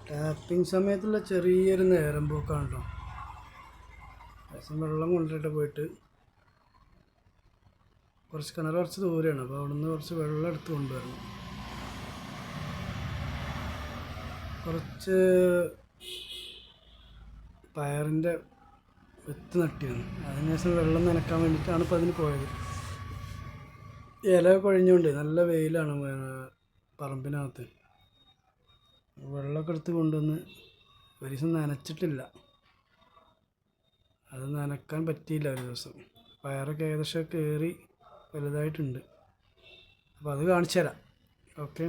Tapping സമയത്തുള്ള ചെറിയൊരു നേരം പോക്കാണ് കേട്ടോ. വെള്ളം കൊണ്ടിട്ട് പോയിട്ട് കിണർ കുറച്ച് ദൂരെയാണ്, അപ്പോൾ അവിടുന്ന് കുറച്ച് വെള്ളം എടുത്ത് കൊണ്ടുവരണം. കുറച്ച് പയറിൻ്റെ വിത്ത് നട്ടിയാണ്, അതിനുശേഷം വെള്ളം നനയ്ക്കാൻ വേണ്ടിയിട്ടാണ് ഇപ്പോൾ അതിന് പോയത്. ഇല കൊഴിഞ്ഞുകൊണ്ട് നല്ല വെയിലാണ് പറമ്പിനകത്ത്. വെള്ളമൊക്കെ എടുത്ത് കൊണ്ടുവന്ന് ഒരു ദിവസം നനച്ചിട്ടില്ല, അത് നനക്കാൻ പറ്റിയില്ല ഒരു ദിവസം. പയറൊക്കെ ഏകദേശം കയറി വലുതായിട്ടുണ്ട്, അപ്പോൾ അത് കാണിച്ചു തരാം. ഓക്കെ,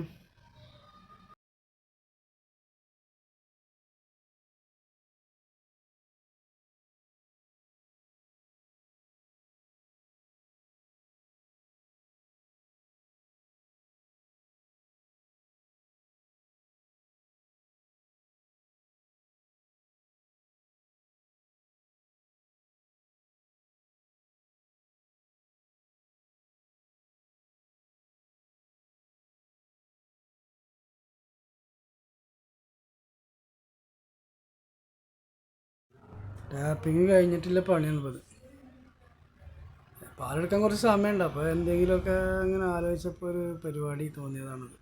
ടാപ്പിങ് കഴിഞ്ഞിട്ടില്ല പണിയാണിപ്പോൾ. പാലെടുക്കാൻ കുറച്ച് സമയമുണ്ട്, അപ്പോൾ എന്തെങ്കിലുമൊക്കെ അങ്ങനെ ആലോചിച്ചപ്പോൾ ഒരു പരിപാടി തോന്നിയതാണത്.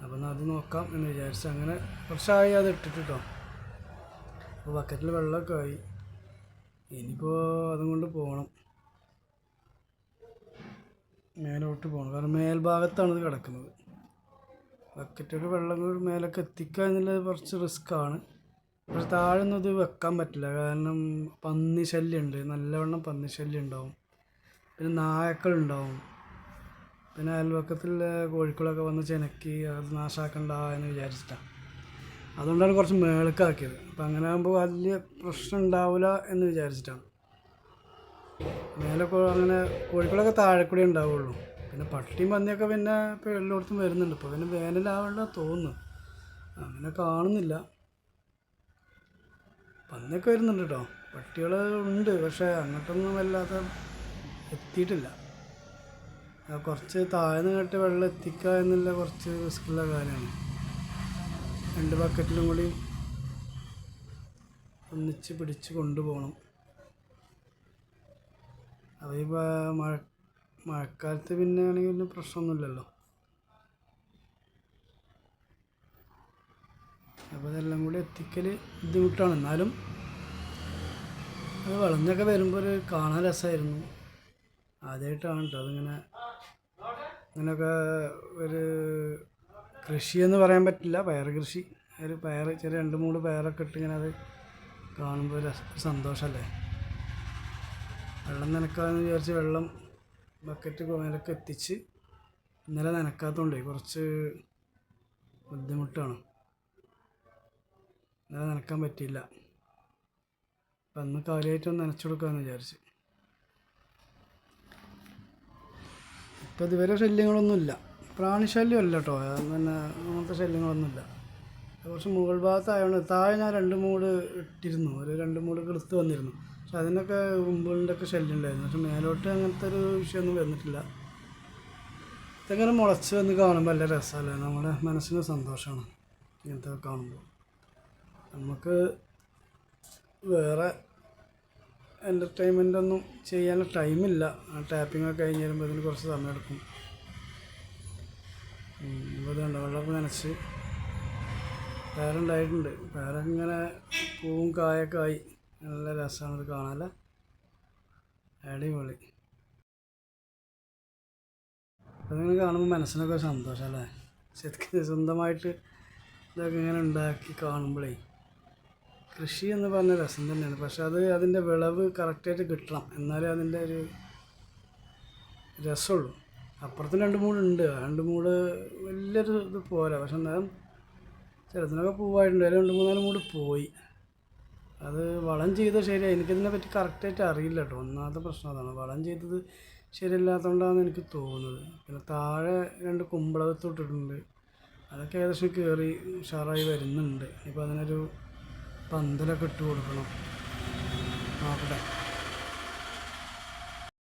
അപ്പം അത് നോക്കാം എന്ന് വിചാരിച്ചു. അങ്ങനെ കുറച്ചായി അത് ഇട്ടിട്ടോ. അപ്പോൾ ബക്കറ്റിൽ വെള്ളമൊക്കെ ആയി. ഇനിയിപ്പോൾ അതും കൊണ്ട് പോകണം, മേലോട്ട് പോകണം. കാരണം മേൽഭാഗത്താണ് ഇത് കിടക്കുന്നത്. ബക്കറ്റൊരു വെള്ളം കൂടി മേലൊക്കെ എത്തിക്കുക എന്നുള്ളത് കുറച്ച് റിസ്ക്കാണ്. പക്ഷെ താഴെയൊന്നും ഇത് വെക്കാൻ പറ്റില്ല, കാരണം പന്നി ശല്യമുണ്ട്, നല്ലവണ്ണം പന്നി ശല്യം ഉണ്ടാവും. പിന്നെ നായക്കളുണ്ടാവും. പിന്നെ അയൽവക്കത്തിലെ കോഴികളൊക്കെ വന്ന് ചെനക്കി അത് നാശാക്കണ്ട എന്ന് വിചാരിച്ചിട്ടാണ്. അതുകൊണ്ടാണ് കുറച്ച് മേളക്കാക്കിയത്. അപ്പം അങ്ങനെ ആകുമ്പോൾ വലിയ പ്രശ്നം ഉണ്ടാവില്ല എന്ന് വിചാരിച്ചിട്ടാണ്. മേലൊക്കെ അങ്ങനെ കോഴികളൊക്കെ താഴെ കൂടെ ഉണ്ടാവുള്ളൂ. പിന്നെ പട്ടിയും പന്നിയൊക്കെ പിന്നെ ഇപ്പോൾ എല്ലായിടത്തും വരുന്നുണ്ട്. ഇപ്പോൾ പിന്നെ വേനലാവേണ്ട തോന്നുന്നു, അങ്ങനെ കാണുന്നില്ല. പന്നിയൊക്കെ വരുന്നുണ്ട് കേട്ടോ, പട്ടികൾ ഉണ്ട്, പക്ഷേ അങ്ങോട്ടൊന്നും വല്ലാതെ എത്തിയിട്ടില്ല. കുറച്ച് താഴ്ന്ന് കേട്ട് വെള്ളം എത്തിക്കുക എന്നുള്ള കുറച്ച് റിസ്ക്കുള്ള കാര്യമാണ്. 2 ബക്കറ്റിലും കൂടി ഒന്നിച്ച് പിടിച്ച് കൊണ്ടുപോകണം. അപ്പോൾ ഈ മഴക്കാലത്ത് പിന്നെ ആണെങ്കിൽ പിന്നെ പ്രശ്നമൊന്നുമില്ലല്ലോ. അപ്പോൾ ഇതെല്ലാം കൂടി എത്തിക്കൽ ബുദ്ധിമുട്ടാണ്. എന്നാലും അത് വളഞ്ഞൊക്കെ വരുമ്പോൾ ഒരു കാണാൻ രസമായിരുന്നു. ആദ്യമായിട്ടാണ് കേട്ടോ അതിങ്ങനെ, അങ്ങനെയൊക്കെ ഒരു കൃഷിയെന്ന് പറയാൻ പറ്റില്ല, പയർ കൃഷി. ഒരു പയർ ചെറിയ 2-3 പയറൊക്കെ ഇട്ട് ഇങ്ങനെ അത് കാണുമ്പോൾ ഒരു സന്തോഷമല്ലേ. വെള്ളം നനക്കാമെന്ന് വിചാരിച്ച് വെള്ളം ബക്കറ്റ് മേലൊക്കെ എത്തിച്ച് ഇന്നലെ നനക്കാത്തതുകൊണ്ടേ കുറച്ച് ബുദ്ധിമുട്ടാണ്. ഇന്നലെ നനക്കാൻ പറ്റിയില്ല, അപ്പം അന്ന് കാര്യമായിട്ടൊന്ന് നനച്ചു കൊടുക്കാമെന്ന് വിചാരിച്ച്. ഇപ്പം ഇതുവരെ ശല്യങ്ങളൊന്നുമില്ല, പ്രാണിശല്യം അല്ല കേട്ടോ, പിന്നെ അങ്ങനത്തെ ശല്യങ്ങളൊന്നുമില്ല. കുറച്ച് മുകൾ ഭാഗത്തായതുകൊണ്ട് താഴെ ഞാൻ 2 മൂട് ഇട്ടിരുന്നു, ഒരു 2 മൂട് കിളുത്ത് വന്നിരുന്നു. പക്ഷെ അതിനൊക്കെ ഉറുമ്പുകളുടെ ഒക്കെ ശല്യം ഉണ്ടായിരുന്നു. പക്ഷെ മേലോട്ട് അങ്ങനത്തെ ഒരു വിഷയമൊന്നും വന്നിട്ടില്ല. ഇതങ്ങനെ മുളച്ച് വന്ന് കാണുമ്പോൾ നല്ല രസമല്ലേ, നമ്മുടെ മനസ്സിന് സന്തോഷമാണ് ഇങ്ങനത്തെ കാണുമ്പോൾ. നമുക്ക് വേറെ എൻ്റർടൈൻമെൻ്റൊന്നും ചെയ്യാനുള്ള ടൈമില്ല. ടാപ്പിങ്ങൊക്കെ കഴിഞ്ഞ് വരുമ്പോൾ അതിന് കുറച്ച് സമയമെടുക്കും. ഇവിടെ ഉണ്ട് വെള്ളമൊക്കെ നനച്ച് പയറുണ്ടായിട്ടുണ്ട്. പയറൊക്കെ ഇങ്ങനെ പൂവും കായൊക്കെ ആയി നല്ല രസമാണത് കാണാനല്ലേ, അടിപൊളി. അതിങ്ങനെ കാണുമ്പോൾ മനസ്സിനൊക്കെ സന്തോഷമല്ലേ. ശരിക്കും സ്വന്തമായിട്ട് ഇതൊക്കെ ഇങ്ങനെ ഉണ്ടാക്കി കാണുമ്പോഴേ, കൃഷി എന്ന് പറഞ്ഞ രസം തന്നെയാണ്. പക്ഷെ അത് അതിൻ്റെ വിളവ് കറക്റ്റായിട്ട് കിട്ടണം, എന്നാലേ അതിൻ്റെ ഒരു രസമുള്ളൂ. അപ്പുറത്ത് 2 മൂടുണ്ട്, 2 മൂട് വലിയൊരു ഇത് പോരാ. പക്ഷെ എന്നാലും ചിലതിനൊക്കെ പൂവായിട്ടുണ്ട്, അതിൽ 2-3-4 മൂട് പോയി. അത് വളം ചെയ്തത് ശരിയാണ്. എനിക്കതിനെ പറ്റി കറക്റ്റായിട്ട് അറിയില്ല കേട്ടോ. ഒന്നാമത്തെ പ്രശ്നം അതാണ്, വളം ചെയ്തത് ശരിയല്ലാത്തതുകൊണ്ടാണെന്ന് എനിക്ക് തോന്നുന്നത്. പിന്നെ താഴെ 2 കുമ്പളത്തൊട്ടിട്ടുണ്ട്, അതൊക്കെ ഏകദേശം കയറി ഉഷാറായി വരുന്നുണ്ട്. ഇപ്പോൾ അതിനൊരു പന്തലൊക്കെ ഇട്ട് കൊടുക്കണം, നോക്കട്ടെ.